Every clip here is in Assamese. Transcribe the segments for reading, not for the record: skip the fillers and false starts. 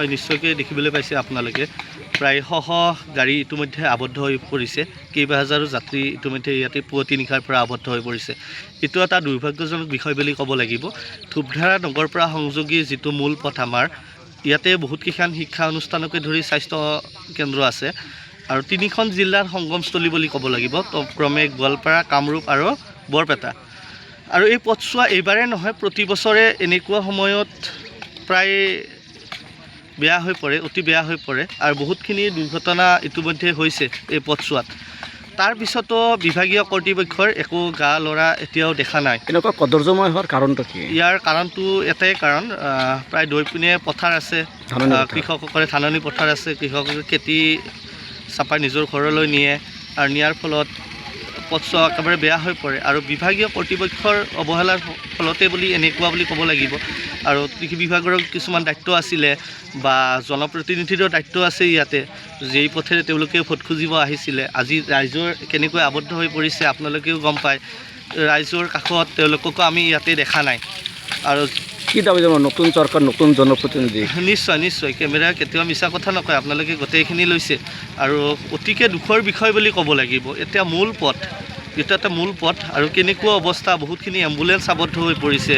হয় নিশ্চয়কৈ দেখিবলৈ পাইছে আপোনালোকে প্ৰায় শ গাড়ী ইতিমধ্যে আবদ্ধ হৈ পৰিছে কেইবা হাজাৰো যাত্ৰী ইতিমধ্যে ইয়াতে পুৱতি নিশাৰ পৰা আবদ্ধ হৈ পৰিছে এইটো এটা দুৰ্ভাগ্যজনক বিষয় বুলি ক'ব লাগিব ধূপধাৰা নগৰ পৰা সংযোগী যিটো মূল পথ আমাৰ ইয়াতে বহুতকেইখন শিক্ষা অনুষ্ঠানকে ধৰি স্বাস্থ্য কেন্দ্ৰ আছে আৰু তিনিখন জিলাৰ সংগমস্থলী বুলি ক'ব লাগিব ক্ৰমে গোৱালপাৰা কামৰূপ আৰু বৰপেটা আৰু এই পথছোৱা এইবাৰে নহয় প্ৰতি বছৰে এনেকুৱা সময়ত প্ৰায় বেয়া হৈ পৰে অতি বেয়া হৈ পৰে আৰু বহুতখিনি দুৰ্ঘটনা ইতিমধ্যে হৈছে এই পথছোৱাত তাৰ পিছতো বিভাগীয় কৰ্তৃপক্ষৰ একো গা লৰা এতিয়াও দেখা নাই এনেকুৱা কদৰ্যময় হোৱাৰ কাৰণটো কি ইয়াৰ কাৰণটো এটাই কাৰণ প্ৰায় দুই পিনে পথাৰ আছে কৃষকসকলে ধাননি পথাৰ আছে কৃষকসকলে খেতি চাপাই নিজৰ ঘৰলৈ নিয়ে আৰু নিয়াৰ ফলত পথছোৱা একেবাৰে বেয়া হৈ পৰে আৰু বিভাগীয় কৰ্তৃপক্ষৰ অৱহেলাৰ ফলতে বুলি এনেকুৱা বুলি ক'ব লাগিব আৰু কৃষি বিভাগৰ কিছুমান দায়িত্ব আছিলে বা জনপ্ৰতিনিধিৰো দায়িত্ব আছে ইয়াতে যেই পথেৰে তেওঁলোকে ভোট খুজিব আহিছিলে আজি ৰাইজৰ কেনেকৈ আবদ্ধ হৈ পৰিছে আপোনালোকেও গম পায় ৰাইজৰ কাষত তেওঁলোককো আমি ইয়াতে দেখা নাই আৰু কি দাবী জনাব নতুন চৰকাৰ নতুন জনপ্ৰতিনিধি নিশ্চয় কেমেৰা কেতিয়াও মিছা কথা নকয় আপোনালোকে গোটেইখিনি লৈছে আৰু অতিকে দুখৰ বিষয় বুলি ক'ব লাগিব এতিয়া মূল পথ এইটো এটা মূল পথ আৰু কেনেকুৱা অৱস্থা বহুতখিনি এম্বুলেঞ্চ আবদ্ধ হৈ পৰিছে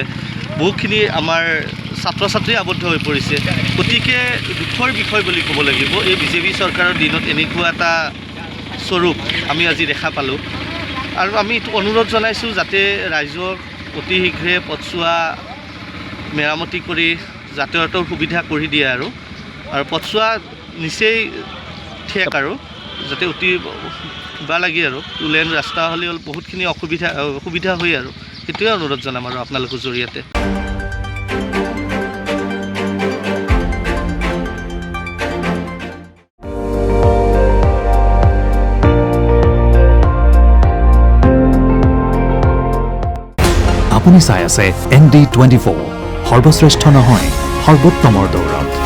বহুতখিনি আমাৰ ছাত্ৰ ছাত্ৰী আবদ্ধ হৈ পৰিছে গতিকে দুখৰ বিষয় বুলি ক'ব লাগিব এই বিজেপি চৰকাৰৰ দিনত এনেকুৱা এটা স্বৰূপ আমি আজি দেখা পালোঁ আৰু আমি এইটো অনুৰোধ জনাইছোঁ যাতে ৰাইজক অতি শীঘ্ৰে পথছোৱা মেৰামতি কৰি যাতায়াতৰ সুবিধা কৰি দিয়ে আৰু পথছোৱা নিচেই ঠেক আৰু যাতে অতি কিবা লাগে আৰু টুলেন ৰাস্তা হ'লে বহুতখিনি সুবিধা হয় আৰু সেইটোৱে অনুৰোধ জনাম আৰু আপোনালোকৰ জৰিয়তে আপুনি চাই আছে ND24 সৰ্বশ্ৰেষ্ঠ নহয় সৰ্বোত্তমৰ দৌৰত